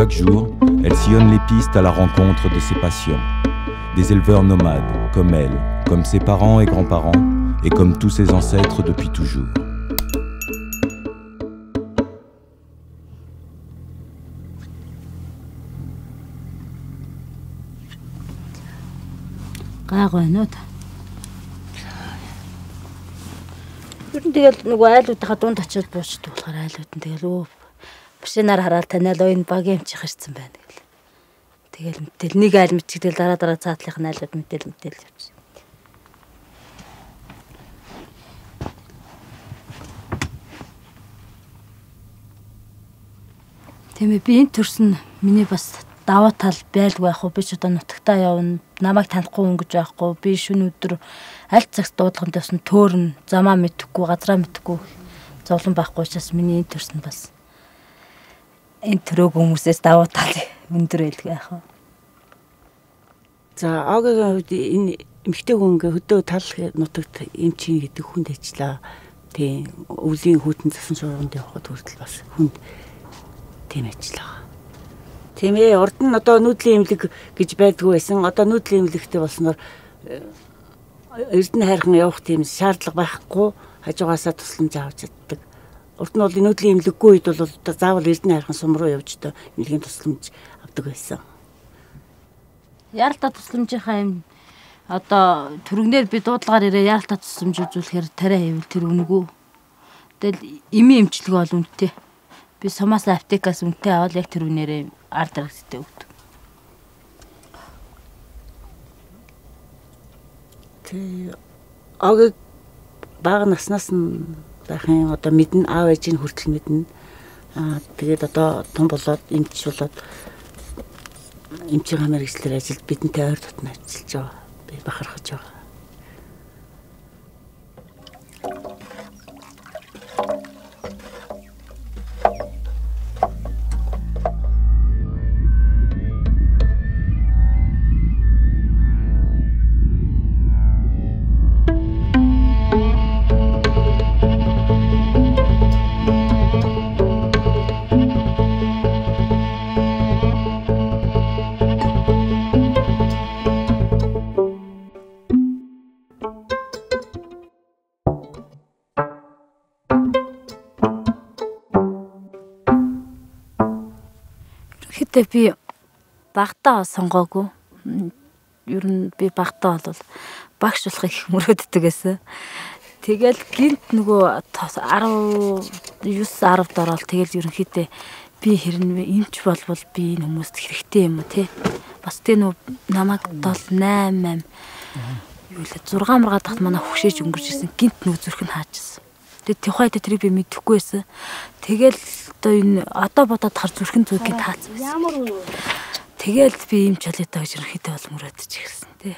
Chaque jour, elle sillonne les pistes à la rencontre de ses patients. Des éleveurs nomades, comme elle, comme ses parents et grands-parents, et comme tous ses ancêtres depuis toujours. Тэгэл нөгөө айлуудынхаа дунд очиод буучдаг болохоор айлууд нь тэгэл машинаар хараад таниал энэ багийн эмчих ирсэн байна гэл. Тэгэл мэтэл нэг айл мэдчихдэл дараа цаатлынх нь айлууд мэтэл явчихсан. Тэмээ би энэ төрсөн миний бас даваа тал байлгүй байх уу, би ч одоо нутагтаа явна, намайг танихгүй хүн гэж байхгүй, би шөнө өдөр аль цагт дуудлаганд явсан төөрн замаа мэдхгүй, газраа мэдхгүй зовлон байхгүй учраас миний энэ төрсөн бас энэ төрөөг хүмүүсээс даваа тал өндөр байлгүй байх уу. За Огийн хувьд энэ эмэгтэй хүн ингээ хөдөө тал нутагт эмчийн гэдэг хүнд ажиллаа. Тийм өвлийн хүүтэн засан шуурганд явхад хүртэл бас хүнд тийм ажиллаа. Тийм ээ, урд нь одоо нүүдлийн эмнэлэг гэж байдгүй байсан. Одоо нүүдлийн эмнэлэгтэй болсноор эрдэнэ хайрхан явах тийм шаардлага байхгүй, хажуугаасаа тусламж авч чаддаг. Урд нь бол нүүдлийн эмнэлэггүй үед бол заавал эрдэнэ хайрхан сум руу явж одоо эмнэлгийн тусламж авдаг байсан. Яралта тусламжийнхаа юм одоо түргнээр би дуудлагаар ирээ яралта тусламж үзүүлэхээр тариа хэвэл тэр үнэгүй. Тэгэл эми эмчилгээ бол үнэтэй. Би сумаас аптекаас үнэтэй аваад яг тэр үнээрээ ард дарагттай өгдөг. Тэг Огийг бага наснаас нь байхын одоо мэднэ, аав ээжийн хүртэл мэднэ. Тэгээд одоо том болоод эмч болоод эмчийн мэргэжлэр ажилд бидэнтэй ойр дотн ажиллаж байгаа. Би бахархаж байгаа. Гэтэ би багтаа сонгоогүй. Ер нь би багтаа бол багш болохыг их мөрөөддөг гэсэн. Тэгэл гинт нөгөө 19-10 дорол тэгэл ерөнхийдөө би хэрнээ эмч болвол би энэ хүмүүст хэрэгтэй юм уу те. Бас тэ нөгөө намайг 7-8 юу л 6 маргаа тахт манай хөшөөж өнгөрч ирсэн гинт нөгөө зүрх нь хаажсэн. Тэгээд тухайд тэрийг би мэдэхгүй байсан. Тэгэл одоо энэ одоо бодоод хар зүрхэн зүрхийг таацсан. Тэгэл би юм ч болоо даа гэж ерөнхийдөө бол мөрөөдөж ирсэн тий.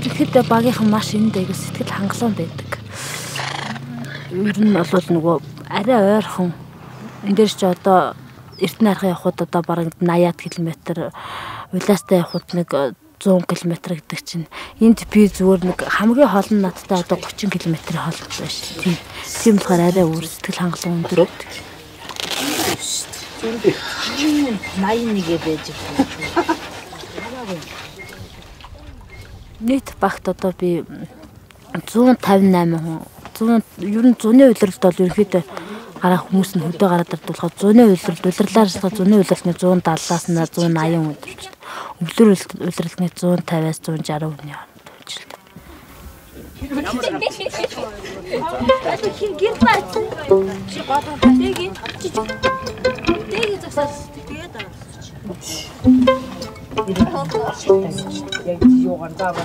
Тэгэхдээ багийнхан маш эндээ сэтгэл хангалуун байдаг. Ер нь бол нөгөө арай ойрхон энэ дээр ч одоо Эрдэнэ хайрхан явхад одоо бараг 80 км, улаастай явхад нэг 100 км гэдэг чинь энд би зүгээр нэг хамгийн хол нь надтай одоо 30 км хол байна шүү. Тийм болохоор арай өөр сэтгэл хангалуун өндөр. 81 байж байгаа. Нийт багт одоо би 158 хүн 100 ер нь 100-ны улиралд бол ерөнхийдөө гараа хүмүүс нь хөдөө гараад ирдүүлэхэд 100-ны улирлаар 100-ны улирлны 170-аас нь 180 хүн өдөрч. Өвлөр улирлны 150-аас 160 хүний хооронд үйлчилдэг. Хин гэр бац. Чи гадаа тэгийн. Тэгийн засаас тэгээд яг юугаар даваа.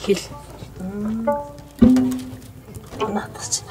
Хил. Натач.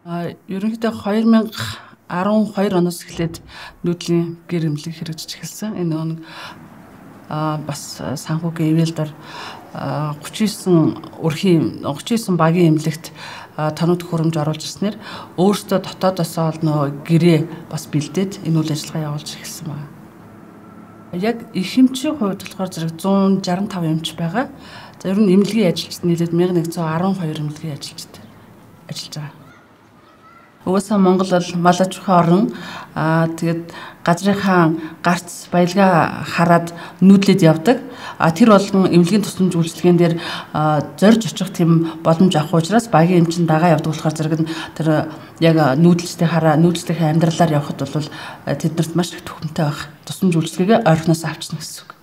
Ерөнхийдөө 2012 оноос эхлээд нүүдлийн гэр эмнэлэг хэрэгжиж эхэлсэн. Энэ нэг бас санхүүгийн ивэлдэр 39 багийн эмнэлэгт тоног төхөөрөмж оруулж ирснээр өөрсдөө дотоодосоо нөгөө гэрээ бас бэлдээд энэ үйл ажиллагаа явуулж эхэлсэн байна. Яг их эмчийн хувьд болохоор зэрэг 165 эмч байгаа. За ер нь эмнэлгийн ажилчид нийлээд 1112 эмнэлгийн ажилчид ажиллаж байгаа. Угаасаа Монгол бол мал аж ахуйн орн. Тэгээд газрынхаа гарц баялгаа хараад нүүдлээд явдаг. Тэр болгон эмнэлгийн тусламж үйлчилгээнд дээр зорж очих тийм боломж авах учраас багийн эмчин дагаа явдаг болохоор зэрэг нь тэр яг нүүдэлчдийн амьдралаар явхад бол тэднэрт маш их төхөмтэй байх. Тусламж үйлчилгээгээ ойрхоноос авчна гэсэн үг.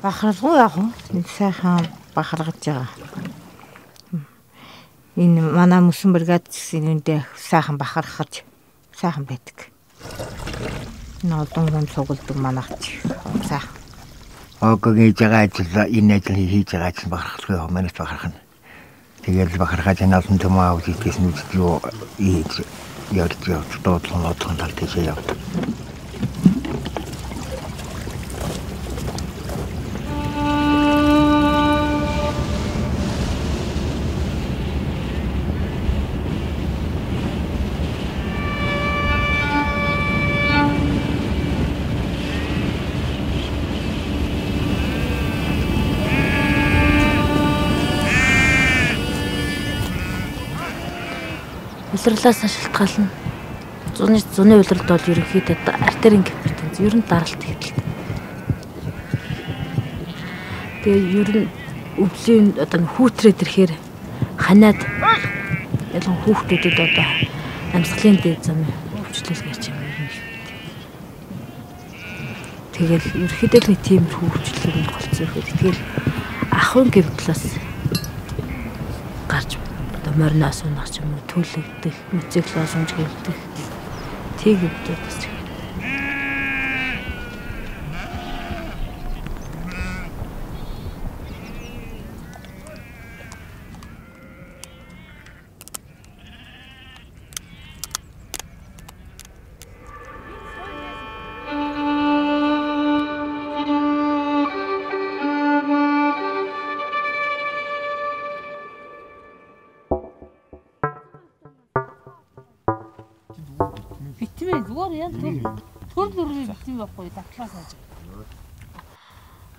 Бахаргүй яг нэг сайхан бахаргаж байгаа. Энэ манай мөсөн бригад зэсэндээ сайхан бахархаж сайхан байдаг. Энэ олон хүн цугладаг манайч сайхан. Оггэж байгаа ажил энэ ажил хийж байгаа чинь бахархалгүй манайч бахархна. Тэгээд бахархаж янаасан юм аа үгүйс нүд юу ийж явж дуудлага тал тийш явд. Улирлаас шалтгаална. Зуны улиралд бол ерөнхийдөө артерийн гипертенз, ер нь даралт хэвтэлтэй. Тэгээ ер нь өвлийн одоо хүүтрээд ирэхээр ханаад ялан хүүхдүүдэд одоо амьсгалын дээд зам хөвчлөл гарч юм ер нь. Тэгэл ерөнхийдөө нэг тиймэрхүү хөвчлөлөнд голцсон ихэд тэгэл ахын гэмтлээс гарч морноос унах ч юм уу төлөгдөх, моциклоос унжгэлдэх тийг өвдөд бас.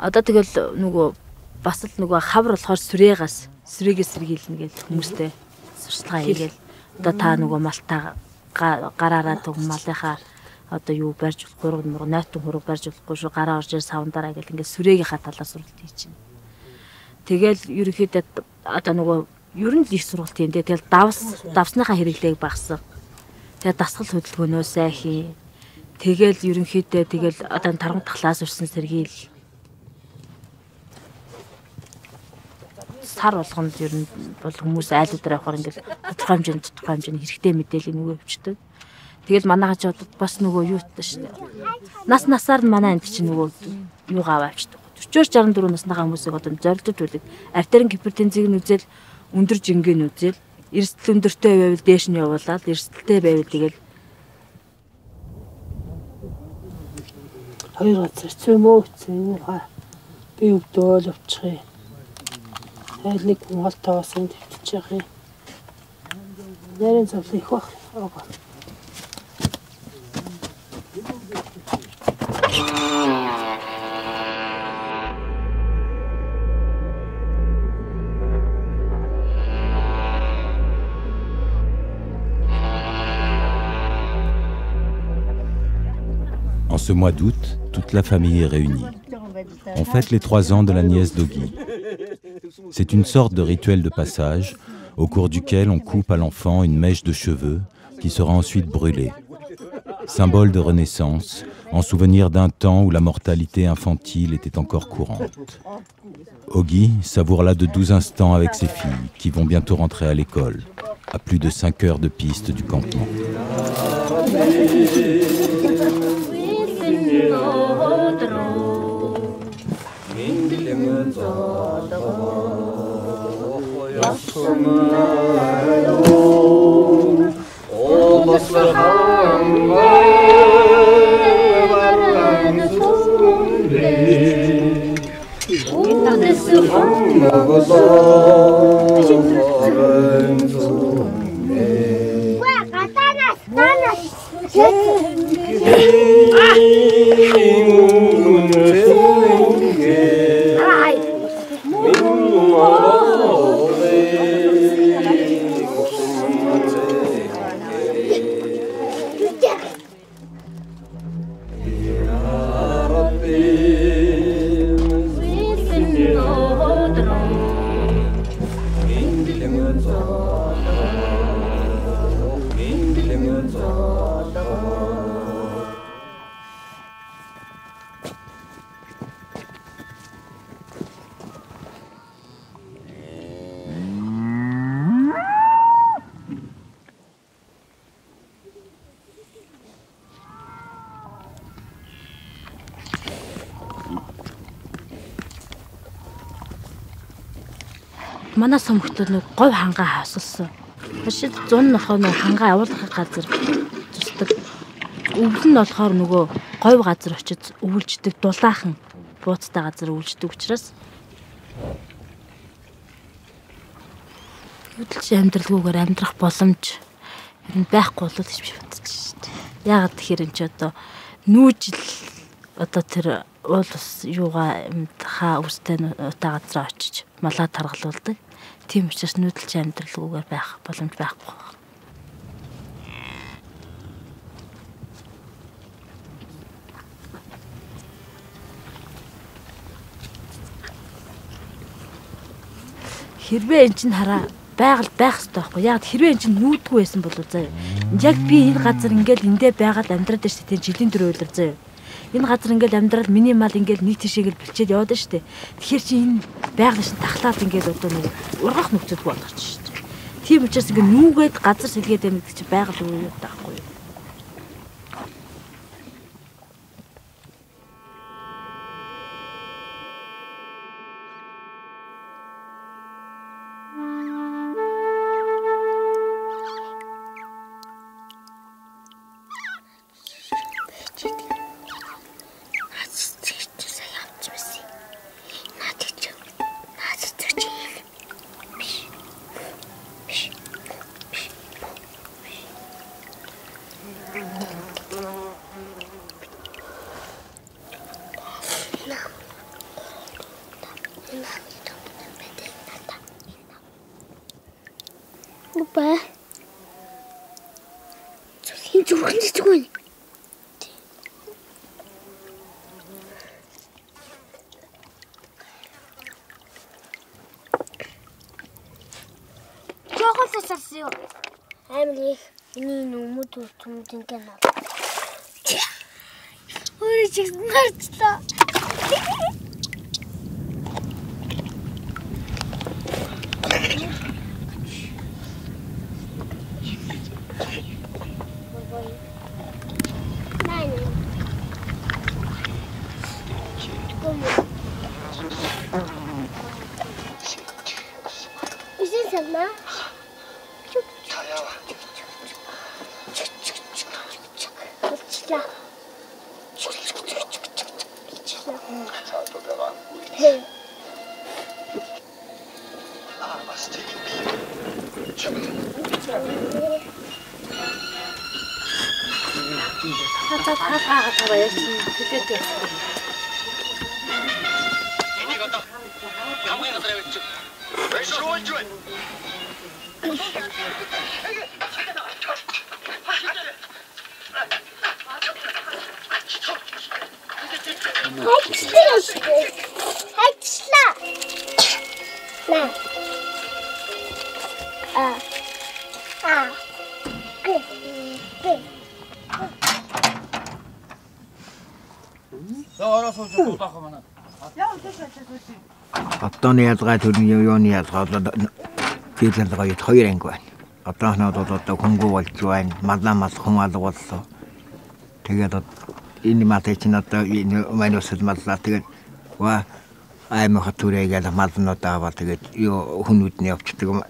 Одоо тэгэл нөгөө бас л нөгөө хавар болохоор сүрээгээ сэргийлнэ гэж хүмүүстэй сурчлагаа хийгээл одоо та нөгөө малтаа гараараа төг малынхаа одоо юу барьж болохгүй нойтон хураг барьж болохгүй шүү гараа орж савндараа гэл ингээд сүрээгийнхаа талаар суралт хийж байна. Тэгэл ерөнхийдөө одоо нөгөө ер нь л их сургалт юм дээ. Тэгэл давсныхаа хэрэглээг багасгах. Тэгээ дасгал хөдөлгөөнөө сайхий. Тэгэл ерөнхийдөө тэгэл одоо тарган тахлаас урсан сэргийл сар болгонд ер нь бол хүмүүс айлуудаар явахаар ингээл тодорхой хэмжээний хэрэгтэй мэдээлэл нөгөө өвчтөд. Тэгэл манайхаа ч бас нөгөө юутай шин. Насаар нь манай энд чинь нөгөө юугаа аваачдаг. 40-64 насныхаа хүмүүсийг одоо зорилж үлдээд артерийн гипертензийг нь үзэл өндөр жингээ нь үзэл эрсдэл өндөртэй байвал дээш нь явуулаад эрсдэлтэй байвал тэгэл 2 газар цэмөө цэвэр би өвдөөл өвчих юм. Айл нэг гол тоосон төвчж байгаа юм. Нэрэн зовлох их баг. En ce mois d'août, toute la famille est réunie. On fête les 3 ans de la nièce d'Ogi. C'est une sorte de rituel de passage, au cours duquel on coupe à l'enfant une mèche de cheveux qui sera ensuite brûlée. Symbole de renaissance, en souvenir d'un temps où la mortalité infantile était encore courante. Ogi savoure là de doux instants avec ses filles, qui vont bientôt rentrer à l'école, à plus de 5 heures de piste du campement. Манай сомхтод нэг говь хангаа хасалсан. Хашид 100 нохоо нэг хангаа явуулах газар зусдаг. Өвлөн нь болохоор нөгөө говь газар очиж өвлждэг дулаахан бууцтай газар өвлждэг учраас хөдөлж амьдралгүйгээр амьдрах боломж ер нь байхгүй болов гэж би бодож шүү дээ. Яагаад тэгэхээр энэ ч одоо нүүжил одоо тэр уул ус юугаа хаа үстэй утаа газар очиж малаа таргалуулдаг. Тийм учраас нүүдэлж амьдралгүйгээр байх боломж байхгүй. Хэрвээ эн чинь хараа байгаль байх хэрэгтэй байхгүй. Яг хэрвээ эн чинь нүүдгүй байсан бол заяа. Яг би энэ газар ингээл эндээ байгаад амьдраад байна шүү дээ. Жилийн дөрөв өдөр заяа. Энэ газар ингээл амьдрал минимал ингээл нэг тишээгээл бэлчээд яваад байна шүү дээ. Тэгэхээр чи энэ байгаль шин тахлаад ингээл одоо нэг ургах нөхцөлгүй болгоч шүү дээ. Тийм учраас ингээл нүүгээд газар сэлгээд байна гэдэг чи байгаль үе таахгүй юу? Opa. Zo'n zo'n zo'n. Jogo festasio. Emily, ini numu tuh tumtin kenal. Udah cek ngerti. Отооны язгаа төрний юуны язгаа тиймээс гоё хоёр анги байна. Одоохноо одоо хөнгөө болж байна. Малаа хүн алга боллоо. Тэгээд энэ матч нь одоо энэ манусд маллаа тэгээд ва аймаг хатурайгаа малнууд аваад тэгээд юу хүмүүд нь явчихдаг.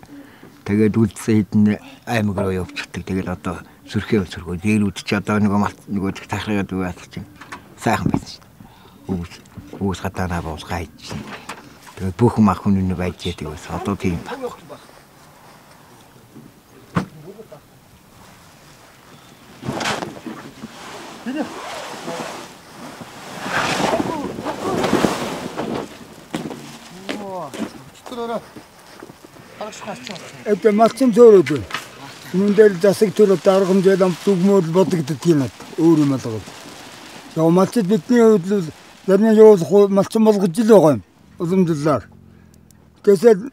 Тэгээд үлдсэн хэдэн аймаг руу явчихдаг. Тэгээд одоо сүрхээ өсөргөө дээрүүд ч одоо нөгөө тахраад байгаад чинь сайхан байсан. Уус хатанаа боосгайч. Тэгээд бүх мах хүн нь байж байгаа бас одоо тийм байна. Это малчин зөөрөөд. Нүндэл засаг төрөд даргамжаад амтгмол бодогдод тийм өөр юм алга. Яг малчид бидний хувьд л зарим явуулах малчин болгож ил байгаа юм. Уламжлалаар. Тэсэл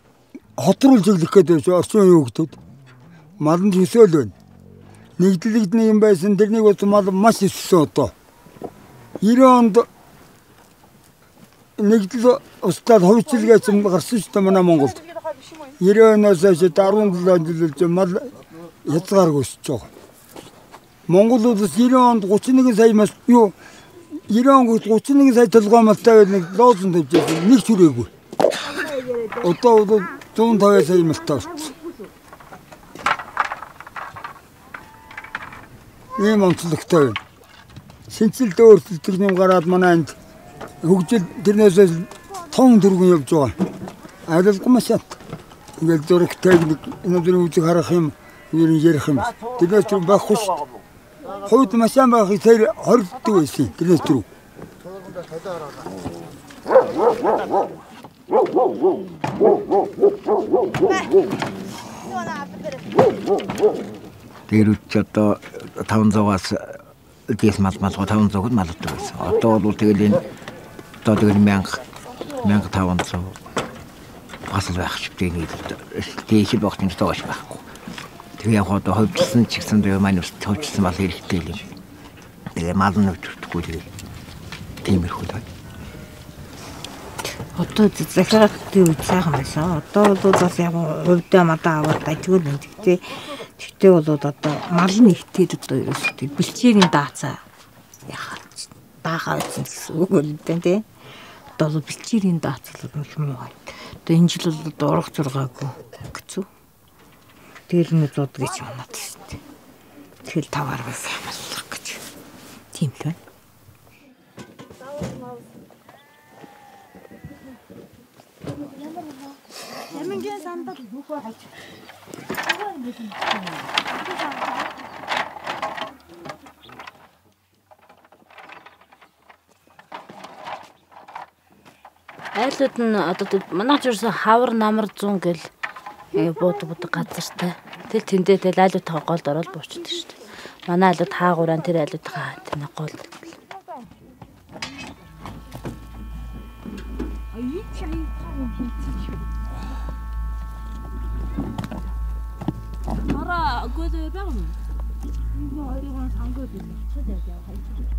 хотруулж иглэх гэдэг орчин үеийн хөлтөд малын төсөөл байна. Нэгдлэгдний юм байсан тэрнийг бас мал маш өссөн одоо. 90 онд нэгдэл устдад хувьчилгээч гарсан шүү дээ манай Монголд. 90 оноос хойш 17 жил мал хязгааргүй өсөж байгаа. Монгол улс 90 онд 31 сая мас юу 90 онд 31 сая толгой малтай байл нэг лоозон тавьжсэн нэг чүрээгүй. Одоо 150 сая малтай болчихсон. Ийм онцлогтой байна. Шинжилт өөрчлөлт юм гараад манай энд хөгжил тэрнээс том дөрвөн явж байгаа. Айлгүй маш хат. Ингээл зураг техник өнөөдөр үзэг харах юм, ярих юм. Тэрнээс түр байхгүй шүү. Хойд маш ам байх тэр хорддог байсан. Тэрнээс түр. Тэр үч одоо 500-аас дээс мал 500-д малтай байсан. Одоо бол тэгэл энэ одоо тэгэл 1500 бас л байх шиг тийм тийш бохт юм тоош байхгүй. Тэгээ яг одоо хөвчсөн ч гэсэн дээ маань хөвчсөн мал хэрэгтэй юм. Тэгээ мал нь өчтдөггүй тэгээ тиймэрхүү таа. Одоо захирах тийм сайхан байсан. Одоо бол бас яг хувьдаа мадаа аваад ажгүй юм. Тэгтээ бол одоо мал нь ихтэй одоо ерөөсөө бэлчээрийн даацаа яхаач даахаа гэсэн үг л дээ тий. Одоо бэлчээрийн даацал их муу байна. Одоо энэ жил бол урах зургаагүй гэцүү. Тэгэл нэг зууд гэж манад шүү дээ. Тэгэл таваар байсан амлах гэж. Тийм л байна. Ямингийн сандал бүхөө хайч. Айлууд нь одоо манайч ерөөсө хавар намар 100 гэл буудаг газартай. Тэгэл тэндээ тэгэл айлуудтайгаа голд ороод буучдаг шүү дээ. Манай айлууд хаагуураа тэр айлуудтайгаа тэний голд. Ара гөлөө баг юм. Энэ хоёрын сангууд чөдөд яваа.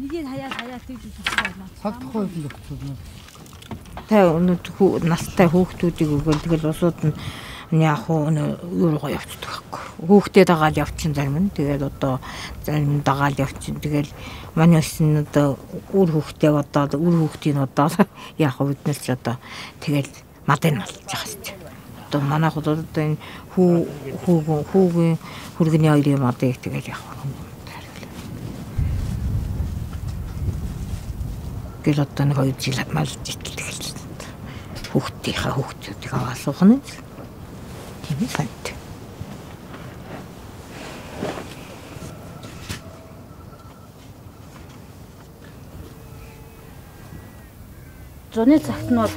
Нэгийг хаяа тэгж байна. Салтахгүй юм байна. Та өнөд настай хүүхдүүдийг өгөөл тэгэл усууд нь яг юу руу явчихдаг байхгүй. Хүүхдээ дагаад явчихсан зарим нь. Тэгээд одоо зарим дагаад явчихсан. Тэгэл манай өсөн одоо үр хүүхдээ одоо үр хүүхдийн одоо яг биднээс ч одоо тэгэл мадын болж байгаа шүү. Одоо манай хот одоо энэ хүүгийн хүргэний хоёрын мадыг тэгэл яг гэл одоо нэг 2 жил малж итэл хүүхдүүдийг аваасуух нь тийм сант. Зуны цагт нь бол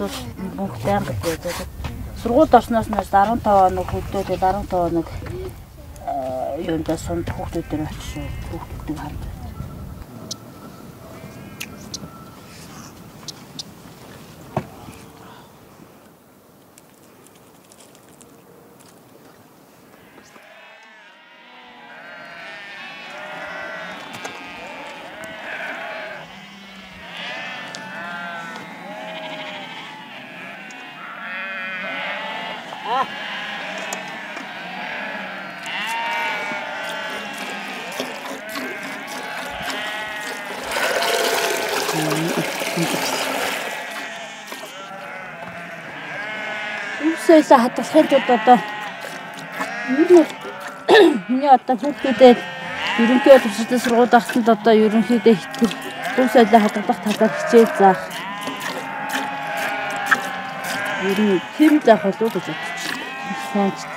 бүх байнга байдаг. Сургуульд орсноос нь 15 хоног хүүхдүүд 15 хоног юундаа сумд хүүхдүүд дээр очиж хүүхдүүдийг харж байна. Үсэлээ хадгалахын тулд одоо миний одоо хүүхдүүдэд ерөнхий боловсролын сургууль ахсанд одоо ерөнхийдөө үсэлээ хадгалах талаар хичээл заах. Ер нь тэр заах болов гэж бодчих.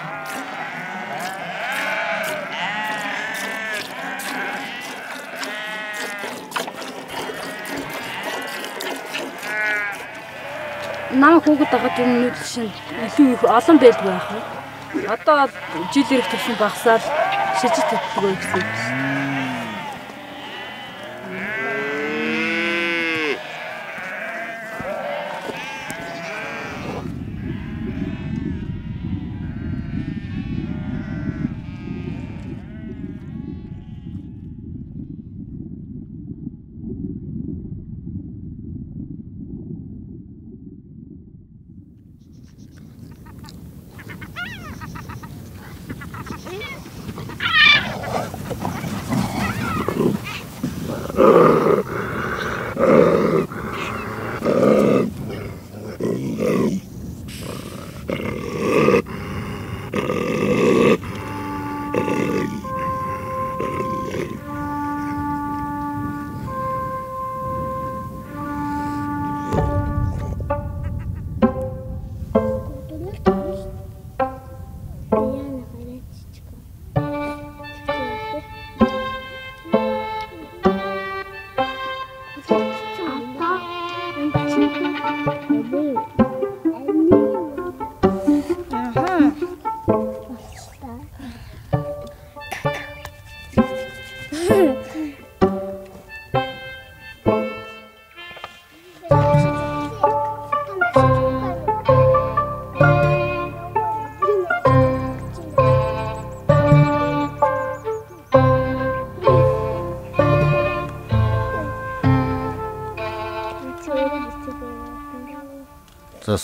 Намайг хүүхэд дагаад юм нэг шин илүү олон байлгүй байх. Одоо жил ирэх тусам багасаад шижиж татдаггүй гэсэн.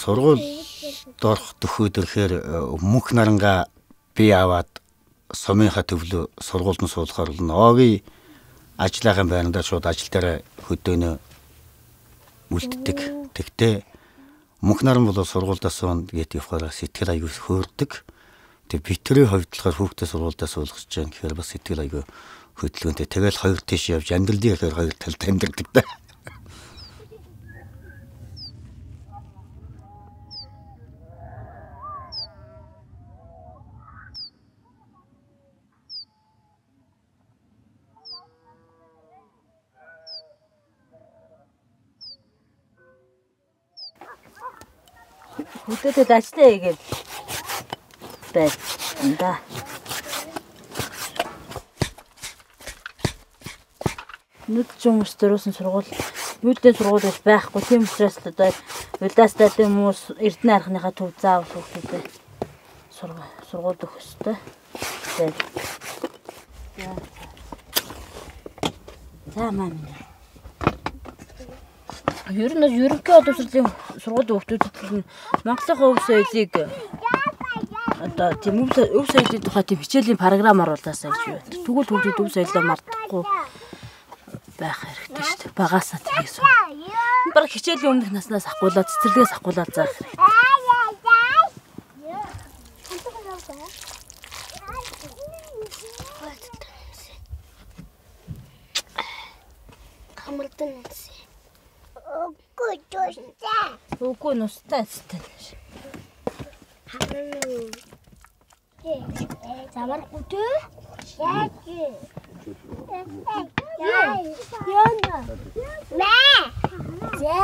Сургуульд орох төхөөд ирэхээр мөнх наранга би аваад сумынхаа төвлөө сургуульд нь суулгахаар бол оогийн ажлынхаа байрандаа шууд ажил дээр хөдөөнө үлддэг. Тэгтээ мөнх наран бол сургуульдаас гээд явахаар сэтгэл аягүй хөөрдөг. Тэг битрийн хувьд болохоор хүүхдээ сургуульдаа суулгаж जैन гэхээр бас сэтгэл аягүй хөдөлгөөнтэй. Тэгэл хоёр тийш явж амьдралын гэхээр хоёр талд амьдэрдэг да. Хүүхдүүдэд ажиллаа хийгээд байна. Нүд хүмүүс төрөөсөн сургууль, юудын сургууль гэж байхгүй. Тийм учраас л одоо улаастай хүмүүс Эрдэнэ архныхаа төв заавал хүүхдүүдэд сургууль өгөх ёстой. За маань. Ер нь ерөнхий боловсролын сургуулийн хүүхдүүдэд нь Монголын өв соёлыг одоо тийм өв соёлын тухай тийм хичээлийн програм оруулаасаа гэж байна. Тэгвэл хүүхдүүд өв соёлоо мартахгүй байх хэрэгтэй шүү дээ. Багаасаа тгийх суу. Бараг хичээлийн өмнөх наснаас ахгуулаад цэцэрлэгээс ахгуулаад заах хэрэгтэй. Хамардан нэ. Үгүй нустай хэвчтэй. Замар үтээ. Яна. Мэ. За.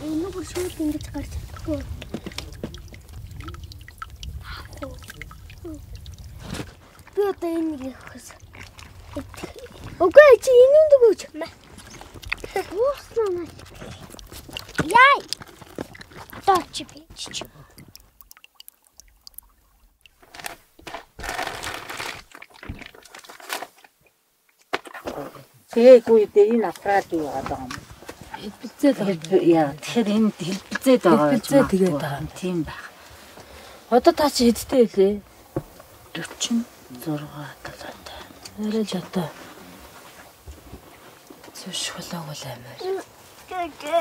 Энэ гүшүүд ингэж гарч ирдэггүй. Би одоо энийг өгөхөс. Окей, чи энэ өгөөч. Ууснаа. Яй. Таач би чи. Тэгэхгүй энэ аппарат юу байгаа юм. Хэлбэцээд яа тэгэхээр энэ хэлбэцээд байгаа. Хэлбэцээд тэгээд байгаа юм тийм байх. Одоо та чи хэдтэй хэлээ? 46 талаатай. Арай ч одоо зөвшгөлөөгүй л амар.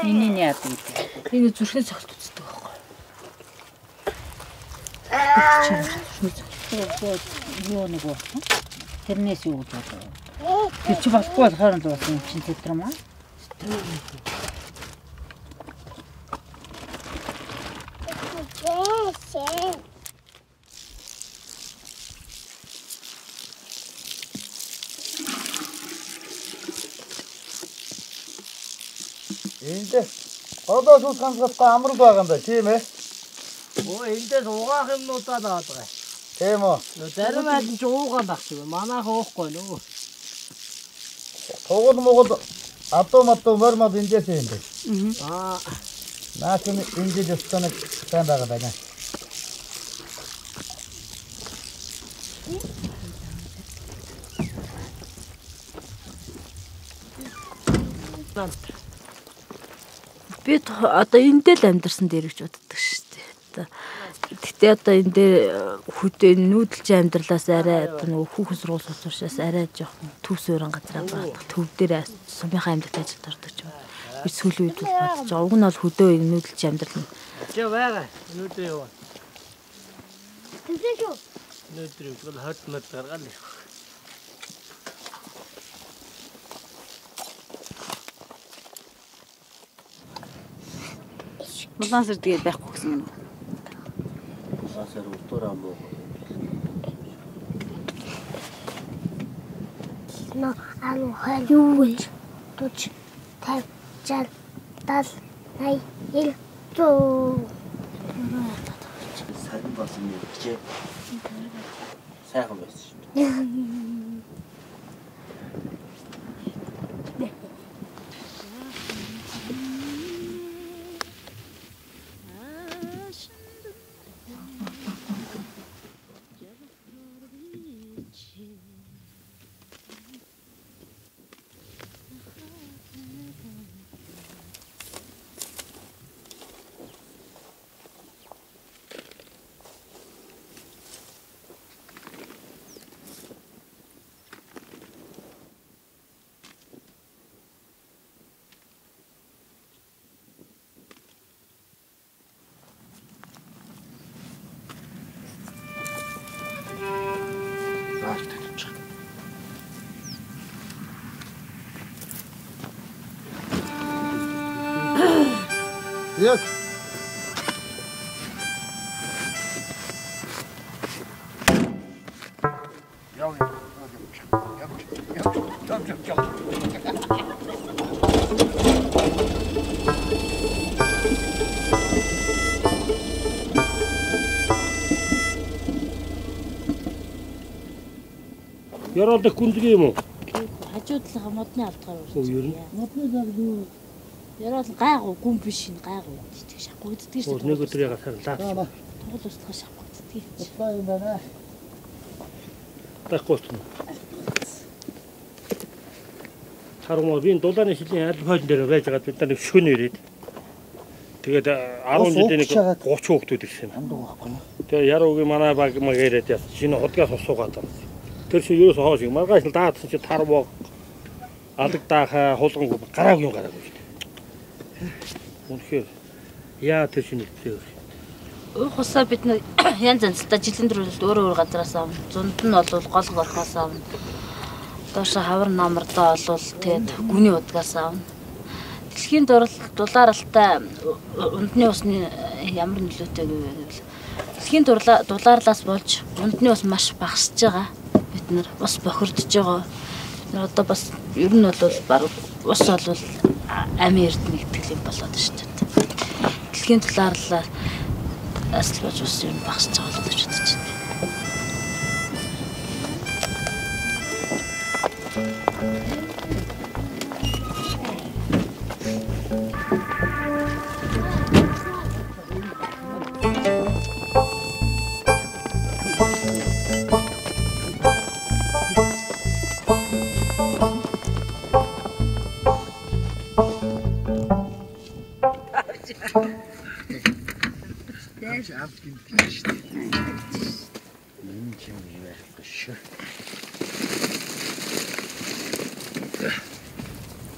Миний яа гэдэг. Энэ зүрхний цогт үздэг байхгүй. Юу нэг уу. Тэрнээс юу гэж бодоо. Тэр чи болохгүй болохоор л болсон юм чинь тэтрэмээ. Энд одоо сүс ганцхан амрал байгаа юм байна тийм ээ. Эндээс угаах юмнуудаа наад байгаа. Тийм үү. Зарим айл нь ч уугаан байх юм. Манайх уухгүй нөө. Тогод могод автомат мормод эндээс юм бэ. Наач эндээс өстөнө сайн байгаа байна. Би одоо эндээ л амьдэрсэн дээр гэж боддог шүү дээ. Гэтэ одоо энэ дээр хөдөө нүүдэлж амьдралаас арай одоо нөгөө хүүхэн сургууль сууршаас арай жоохон төв суурин газраа баадах төв дээр сумынхаа амьдарч ажилд ордог ч юм. Би сүүлийн үед бол бодож байгаа. Уг нь бол хөдөө нүүдэлж амьдрал нь. Чи байгаа. Нүүдээ юу? Тэсэж юу? Нүүдээ бол хот мод гаргаал. Улаан сар тэгээд байхгүй гэсэн юм. Улаан сар уртураа муу. Но anu хаюуй. Туч тав чал тал най ил зөө. Сайн болсон юм чи. Сайхан байсан шүү. Яг Яралдаг күндг юм уу? Хажуудлага модны алдгаар үү? Модны зал юу? Ярал гайгүй гүн биш ин гайгүй тийч шахагддаг шүү дээ. Нэг өдөр ягаад сарлаа. Тугал устгах шахагддаг. Утлаа юм байна. Тахгоостно. Хармоо би дулааны шилийн аль хойлон дээр байж байгаа бид нар нэг шөнө ирээд. Тэгээд 10 жилийн нэг 30 хүүхдүүд ирсэн юм. Тэгээ яруугийн манай баг магээрээд яс шинэ худгаас усуугаад байна. Тэр шиг юу соос юм маргааш л даадсан чи тарвоо алаг даахаа хулган гараагүй шүү дээ. Үнэхээр яа тэр шинэ хэлээ. Ухсаа бид нэг янз янзтай жилийн төрөлд өөр өөр газараас авна. Зунд нь бол гол голхоос авна. Доош хавар намардаа олвол тэгээд гүний удгаас авна. Дэлхийн дулаарлалтай ундны усны ямар нөлөөтэй гэвэл дэлхийн дулаарлаас болж ундны ус маш багасж байгаа. Бид нар ус бохирдож байгаа. Бид нар одоо бас ер нь бол баг ус бол амийн эрдэнэ гэдэг юм болоод шүү дээ. Дэлхийн дулаарлалаар аслаж ус юм багасж байгаа л гэж бодож байна.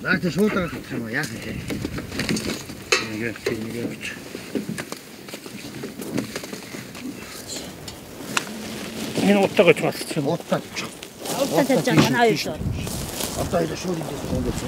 Наача шуудаа гэх юм яах вэ? Нэг гэж. Энэ утгагаа ч басчих. Утгаа. Утгаа тааж байгаа аюул шүү. Одоо энэ шууд ингэ ингэж.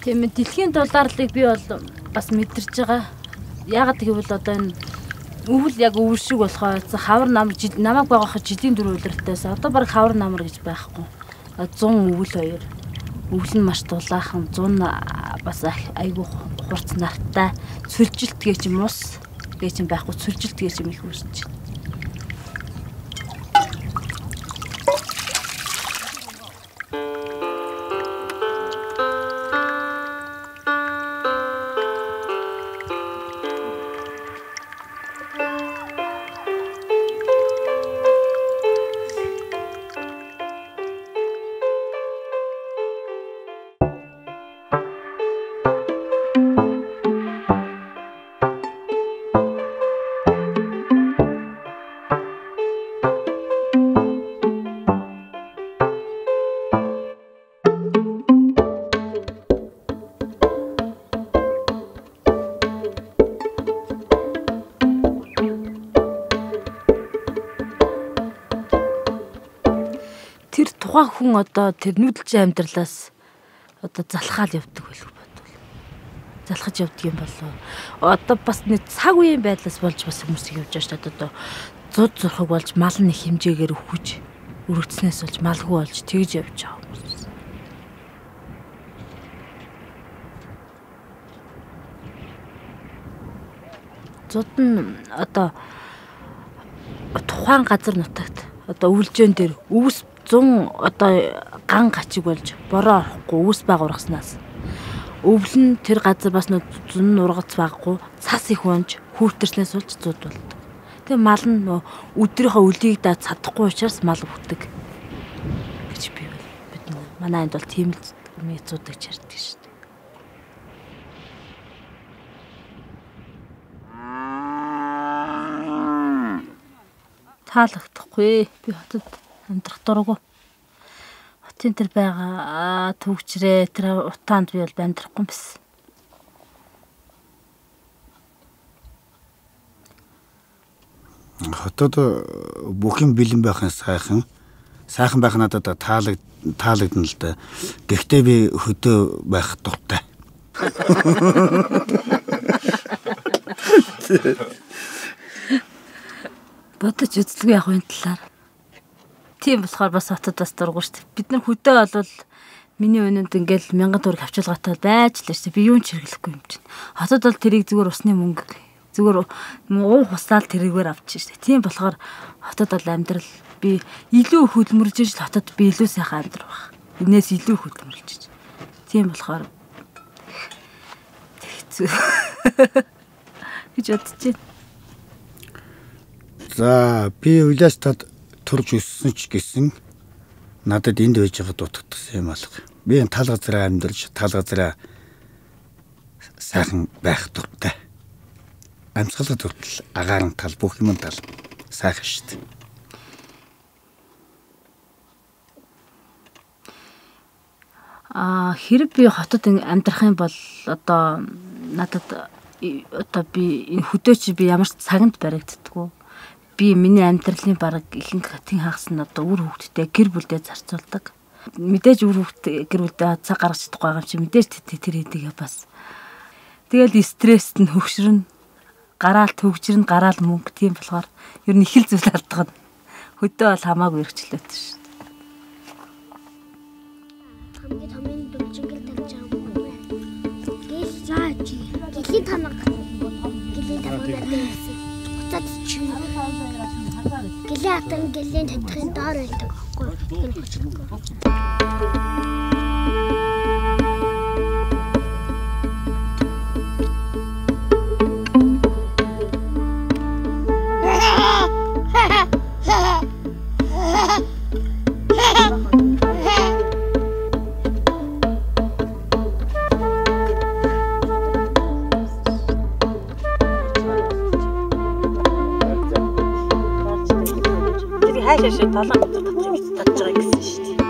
Тийм дэлхийн дулаарлыг би бол бас мэдэрч байгаа. Яагаад гэвэл одоо энэ өвөл яг өвөл шиг болохоор хавар намар намайг байгахад жилийн 4 улиртаас одоо баг хавар намар гэж байхгүй. 100 өвөл 2. Өвөл нь маш дулаахан 100 бас айгүй хурц нартай цүлжилт гэж юм ус гэж юм байхгүй цүлжилт гэж юм их үүсэж байна. Тухайн хүн одоо тэр нүүдэлчин амьдралаас одоо залхаал явдаг байлгүй бодвол. Залхаж явдаг юм болов. Одоо бас нэг цаг үеийн байдлаас болж бас хүмүүс явж байгаа шүү дээ. Одоо зуд зурхаг болж мал нэг хэмжээгээр өвхөж өргөцснээс болж малгүй болж тэгж явж байгаа хүмүүс. Зуд нь одоо тухайн газар нутагт одоо өвлжөн дээр өвс 100 одоо ган гачиг болж бороо орохгүй өвс баг ургаснаас өвөл нь тэр газар бас зүүн нургац баггүй цас их унж хүүтэрснээс болж зуд болдог. Тэгээ мал нь өдрийнхөө өлийг даа чадахгүй учраас мал өвдөг гэж би бид манай энд бол тийм л мэцүүдийг чарддаг шүү дээ. Таалагдахгүй би хотод амьдрах дурггүй. Хотын тэр байгаа төвчрээ тэр утаанд би бол амьдрахгүй юм биш. Хотод бүх юм бэлэн байх нь сайхан байх надад таалагдана л да. Гэхдээ би хөдөө байх дуртай. Бодож үзлгүй яг энэ талаар. Тийм болохоор бас хотод бас дургуй шүү дээ. Бид нар хөдөө болвол миний өнөнд ингээл 1000 төгрөг авчилгаатай байж л шүү дээ. Би юу ч хэрэглэхгүй юм чинь. Хотод бол тэрийг зүгээр усны мөнгө зүгээр уу хусаал тэрийгээр авчих шүү дээ. Тийм болохоор хотод бол амьдрал би илүү хөдөлмөрж иж хотод би илүү сайхан амьдрах. Энээс илүү хөдөлмөрлж иж. Тийм болохоор хэцүү гэж бодож байна. За би үлээс тад турж өссөн ч гэсэн надад энд байж байгаа дутагдсан юм алга. Би энэ тал газараа амьдарч тал газараа сайхан байх дуртай. Амьсгалд хүртэл агаарын тал бүх юм тал сайхан шүү дээ. Хэрэг би хотод амьдрах юм бол одоо надад одоо би энэ хөдөөч би ямар ч цагт баригддаггүй. Би миний амьдралын бараг ихэнх хатын хагас нь одоо үр хөвгтдээ гэр бүлдээ зарцуулдаг. Мэдээж үр хөвгт гэр бүлдээ цаг гаргаж чадахгүй байгаа юм чи мэдээж тэр хэдийгээ бас. Тэгэл стресст нь хөвшрөн гараал төгжрэн гараал мөнгө тийм болохоор ер нь их л зүйл алддаг. Хөдөө бол хамаагүй өргчлөөд шүү дээ. Хамгийн томын дүнжингэл тавьж байгаа юм уу? Гэл заач. Гэлий танаг. Гэлий танаг байсан. Уцаад чи. Гэлий хатан гэлийн татхын доор байдаг байхгүй. Хаашаа талан татж байгаа гэсэн шүү дээ.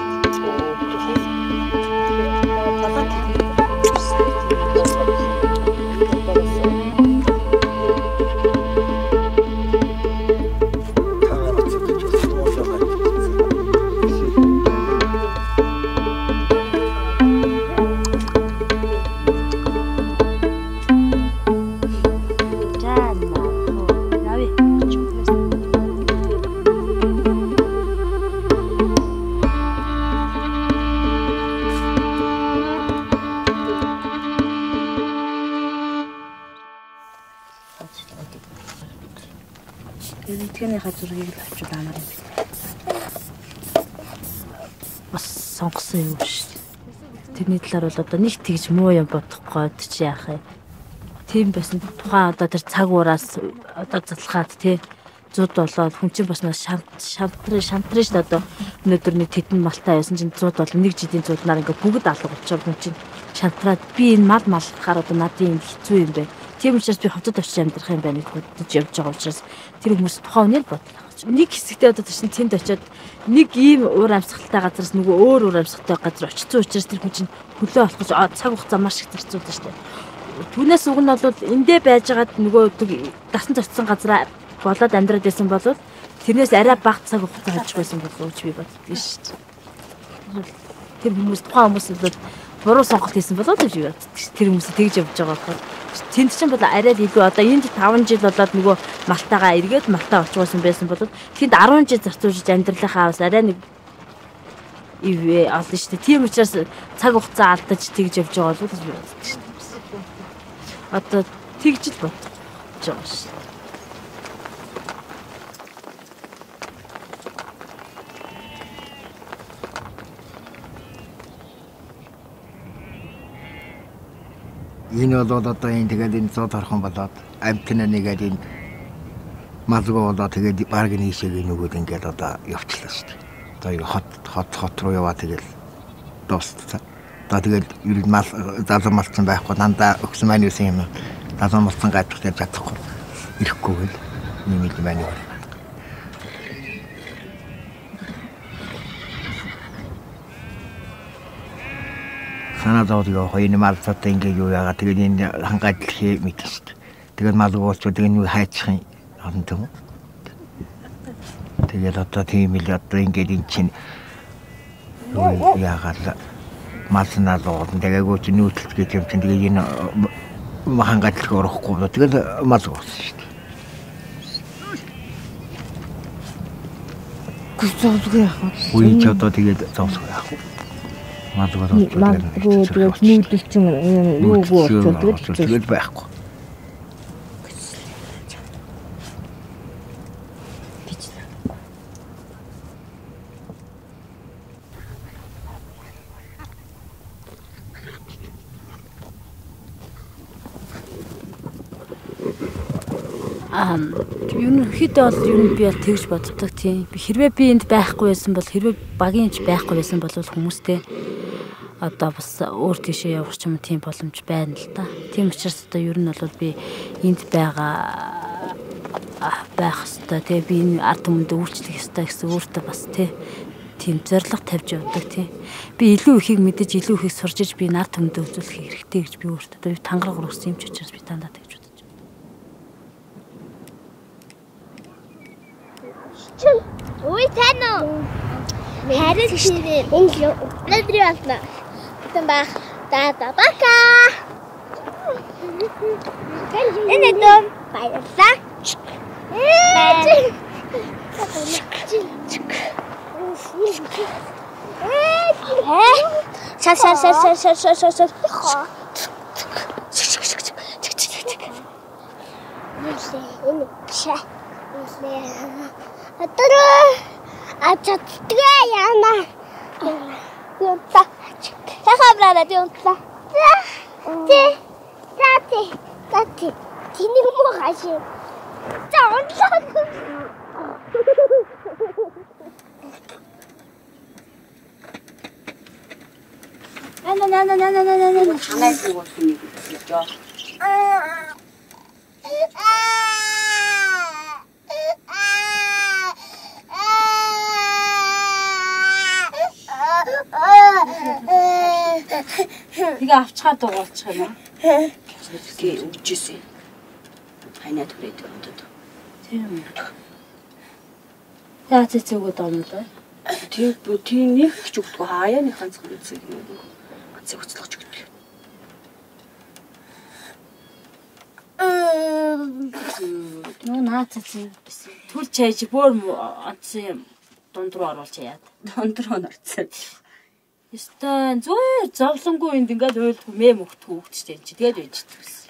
Эдгэнийхээ зургийг л авчул амар юм. Бас сонгосон юм шүү дээ. Тэрний талаар бол одоо нэг тэгж муу юм бодохгүй чи яах вэ? Тийм байсан тухайн одоо тэр цаг уураас одоо залхаад тий зуд болоод хүн чинь бас шамтрын шүү дээ одоо өнөөдөр нэг тедэн малтаа байсан чинь зуд бол нэг жилийн зуднаар ингээ бүгд алга болчихоор хүн чинь шантраад би энэ мал малхаар одоо надын хэцүү юм бэ. Тийм учраас би хотод очиж амьдрах юм байна гэж явж байгаа учраас тэр хүмүүс тухайн үнээр бодлоо. Нэг хэсэгтээ одоо чинь тэнд очиод нэг ийм уур амьсгалтай газараас нөгөө өөр уур амьсгалтай газар очсон учраас тэр хүн чинь хөлөө болох гэж цаг хугацаа маш их зарцуулдаг шүү дээ. Түүнээс уг нь бол эндээ байжгаад нөгөө дасан зочсон газараа болоод амьдраад байсан бол тэрнээс арай бага цаг хугацаа хожих байсан болов уу гэж би боддог шүү дээ. Тэр хүмүүс тухайн хүмүүс бол буруу сонголт хийсэн болоо гэж би боддог. Тэр хүмүүсээ тэгж явж байгаа болохоор тэнд чинь бол арай илүү одоо энд 5 жил болоод нөгөө малтагаа эргээд малтаа очгоосон байсан бол тэнд 10 жил зарцуулж амьдралынхаа бас арай нэг ивэ олно шүү дээ. Тийм учраас цаг хугацаа алдаж тэгж явж байгаа болов уу гэж би боддог шүү дээ. Одоо тэгж л бодож байгаа шүү. Энэ бол одоо энэ тэгээд энэ зод хархан болоод амтнаа нэгээд энэ малгоо болоод тэгээд баг нийшээг нөгөөд ингээд одоо явчлаа шүү дээ. Одоо хот руу яваа тэгэл дууссан. Одоо тэгээд ер нь мал залуу малцсан байхгүй дандаа өгсөн маань юусэн юм. Залуу малцсан гайдах гэж чадахгүй. Ирэхгүй гэл нэмэлт маань юу. Санаа зовж энэ малцтай ингээ юу яагаад тэгээд энэ хангайд дэлхий мэдэн шүү дээ. Тэгээд малгуулч тэгээд юу хайчих юм олон юм. Тэгээд одоо тийм л одоо ингээд эн чинь яагаад малснаа зовоод тэгээд чи нүүтэл гэж юм чинь тэгээд энэ махангатлаг орохгүй. Тэгээд мал уусан шүү дээ. Гүцэлгүй яах вэ? Үе ч одоо тэгээд зовсгүй яах вэ? Мал тэгээд нүүдэлчин юу болчихвол тэгээд байхгүй. Ерөнхийдөө бол ер нь би бол тэгж боддог тийм. Хэрвээ би энд байхгүй байсан бол хэрвээ багийн ч байхгүй байсан бол хүмүүстэй одоо бас өөр тийшээ явах ч юм тийм боломж байна л да. Тийм учраас одоо ер нь бол би энд байх хэвээр тэгээ би энэ ард түмэнд үйлчлэх ёстой гэсэн өөртөө бас тийм зорилго тавьж явдаг тийм. Би илүү ихийг мэдэж илүү ихийг сурж иж би ард түмэнд үзүүлэх хэрэгтэй гэж би өөртөө одоо тангараг руусан юм ч учраас би дандаа тэгж Ой тано. Харин тийм. Өдрий болно. Тэн баг. Бака. Энэ дэм баярлаа. Ачатгээ яана. Юута. Хахабраа диунта. Тати. Тиний муу хаши. За онлоо. На. Ханаас нь болох нэг жоо. Тэгээ авчгаа дугуулчих юм аа. Гээ өгчээсэй. Хайнаад хүрээд өдөө. Тийм үү. За цэцэгүүд оноо. Тийм нэг ч өгдөггүй хаяа нэг ганцхан үзэг юм. Ганцыг хөцлөж өгдөг. Нөө наацсан. Түл чайж бүр онцсон юм. Дунд руу оруулж яад. Дунд руу норцсон. Ястаа зөөр зовлонгүй энд ингээд уйлгүй мэм өгтгөө өгчтэй чи тэгээд байж төгс.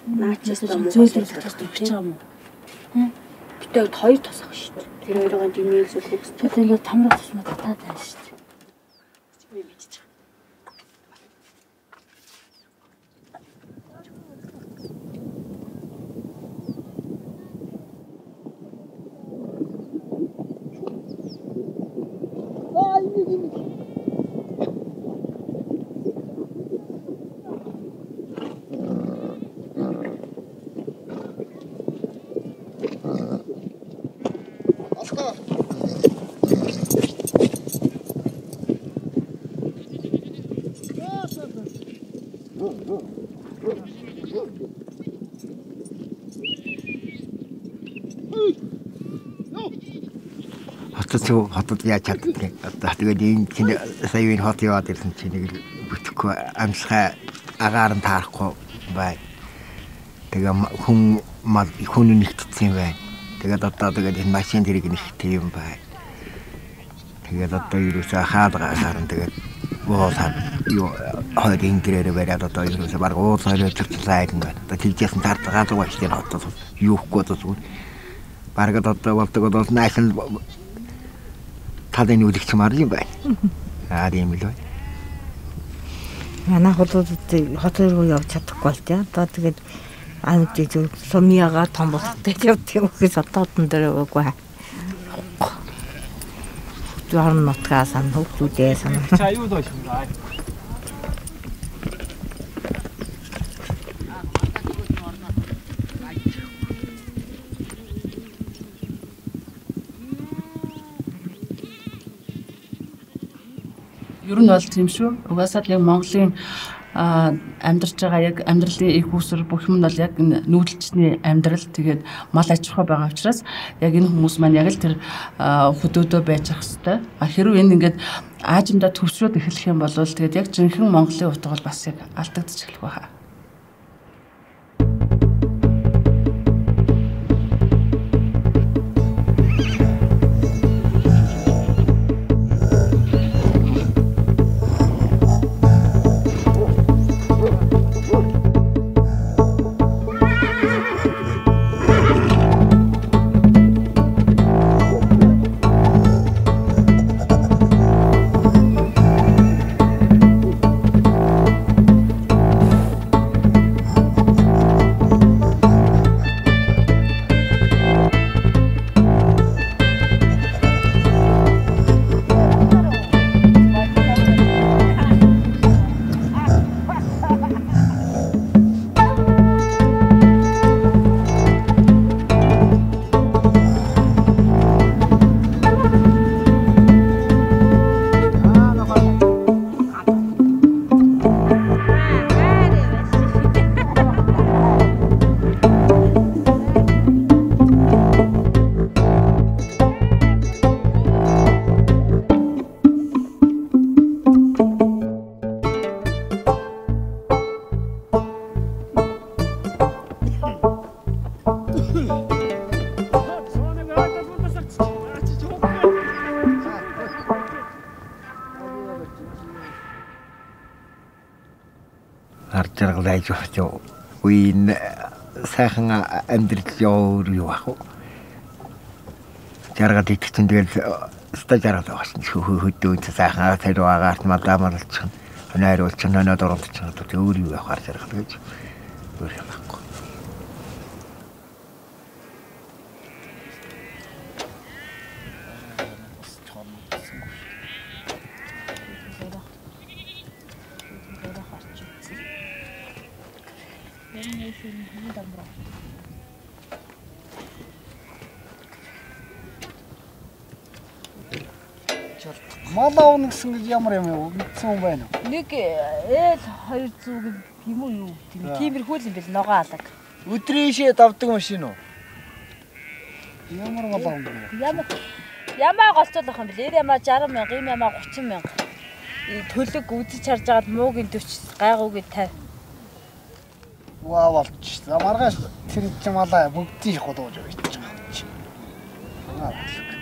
Наачаас зөөлөөр татах гэж байгаа юм уу? Битээ хоёр тасах шүү дээ. Тэр хоёроо димээл зүйл хөвс. Тэгээд ингээд тамрах тусмаа татаад байна шүү дээ. Би мэдчих. Хотод яаж чаддаг. Одоо тэгээд энэ чинь саяын хот яваад ирсэн чинь нэг бүтэхгүй амсгай агаар нь таарахгүй бай. Тэгээ хүн нэгтсэн бай. Тэгээд одоо тэгээд энэ машин дэрэг нэгтэй юм бай. Тэгээд одоо юусаа хаадагаар нь тэгээд уусаа юу хойд ингэрээр бариад одоо юусаа баг уусаа төрчихлээ юм байна. Одоо тийжсэн таардаг байгаа шүү дээ хотод. Юухгүй одоо баг одоо болдог наашн талын үлэгч мар юм байна. Тийм л байна. Манай хотод руу явж чадахгүй л тийм. Одоо тэгээд аймагт зөв сумьяга том болтой явдаг юм гэж одоодон дээр өгөө. Жуурн нутгаас ан хөвгүүдээ санаа. За юу доош юм аа. Ер нь бол тийм шүү. Угаасаа яг Монголын амьдарч байгаа яг амьдралын их усэр бүх юм нь бол яг нүүдэлчний амьдрал тэгээд мал аж ахуй байгаа учраас яг энэ хүмүүс маань яг л тэр хөдөөдөө байж ах хэвээр. Хэрвээ энэ ингээд аажимдаа төвшрөөд эхлэх юм бол тэгээд яг жинхэнэ Монголын утга бол бас яг алдагдчих эхлэх байхаа. Арчаргалай жоо уин сайхан амьдрал юу ах вэ? Жаргал итгэсэн тэгэл стажараад байсан. Хөдөөд сайхан тэр байгаарт мадамалч ханааруулч нанад оролцож байгаа гэдэг өөр юу явахаар жаргал гэж өөр юм байхгүй. Малаа унах гэсэн ямар юм мэдсэн юм байна уу? Нэг ээл 200 юм уу юу тиймэрхүү юм бэл ногоо алаг. Өдрийшээ давдаг машин уу? Ямар малаа унах? Ямаа голцоолох юм бэл ямаа 60 мянга, ийм ямаа 30 мянга. Төлөг үзэж харж агаад муугийн 40 гайгуугийн 50. Ваа болч. Маргааш тэр чинь малаа бүгдийг холоож өгч байгаа юм чи. Маргааш хэлсэн.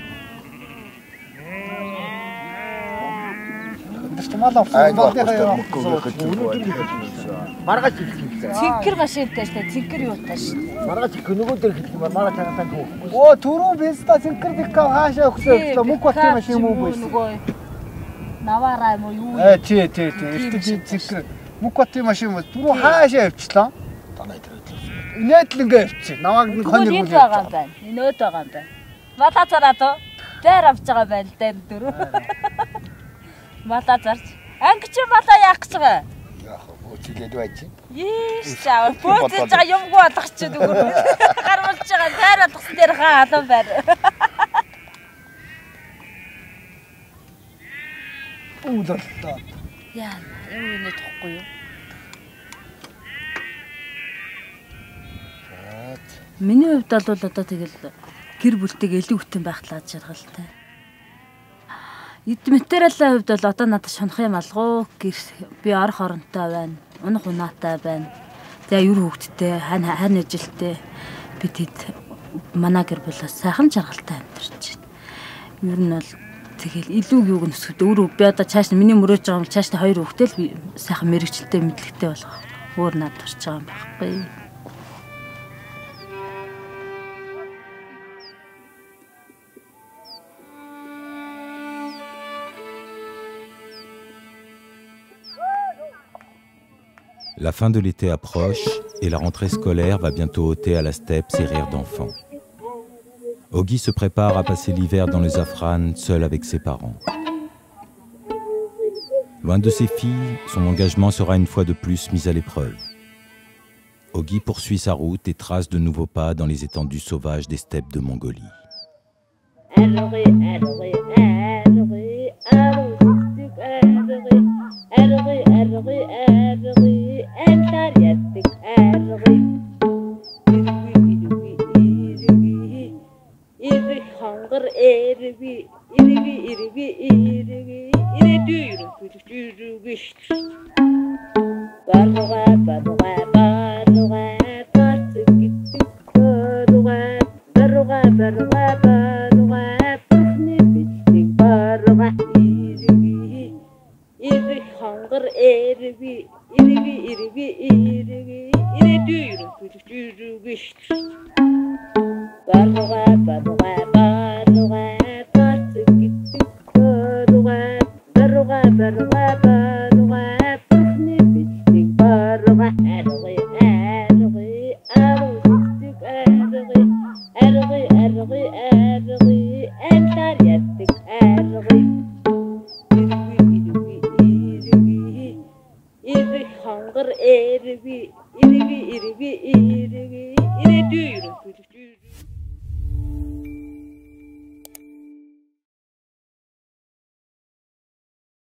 Цэнхэр машинтай шүү дээ. Цэнхэр юутай шүү. Маргааш нөгөө дээр хэлсэн ба маргааш цагаатаа туу. Оо түрүү бэлста цэнхэр дэхээ хаашаа өгсөө мөнх бат машин юм уу бэ? Наваараа юм уу юу? Тий. Эртний цэнхэр мөнх бат машин юм. Түрүү хаашаа явчлаа? Танай дээр. Инээдл ингээ явчих. Навааг нэг хоног үгүй байгаа юм байна. Инөөд байгаа юм байна. Малаа зараад уу? Дээр авч байгаа байл дээр дөрөв. Малаа зарч. Анги чи малаа яах гэж байгаа? Яах вэ? Бөөцөлээд байж. Ийш чаа. Бөөцөж байгаа юмгүй болох ч зүгээр. Гармалж байгаа тайр алгасан дээр хаа алан байр. Уулалтаа. Яа, юу нэ тохгүй юу? Миний хувьд бол одоо тэгэл гэр бүлтэйг илүү хүтэн байхлаа жаргалтай. Эд материалын хувьд бол одоо надад шунах юм алгуу. Би орох оронтой байна. Унах унаатай байна. За юр хөвгттэй, хань ажилттай. Би тэд манай гэр бүлээс сайхан жаргалтай амьдарч байна. Ер нь бол тэгэл илүү юуг нөсгөд өөрөө би одоо цааш миний мөрөөж байгаа юм цааш 2 хөвгтэй л би сайхан мэрэгчлээ мэдлэгтэй болгох. Өөр надад турч байгаа юм байхгүй. La fin de l'été approche et la rentrée scolaire va bientôt ôter à la steppe ses rires d'enfant. Ogi se prépare à passer l'hiver dans le Zafran seul avec ses parents. Loin de ses filles, son engagement sera une fois de plus mis à l'épreuve. Ogi poursuit sa route et trace de nouveaux pas dans les étendues sauvages des steppes de Mongolie. Hanggar är vi,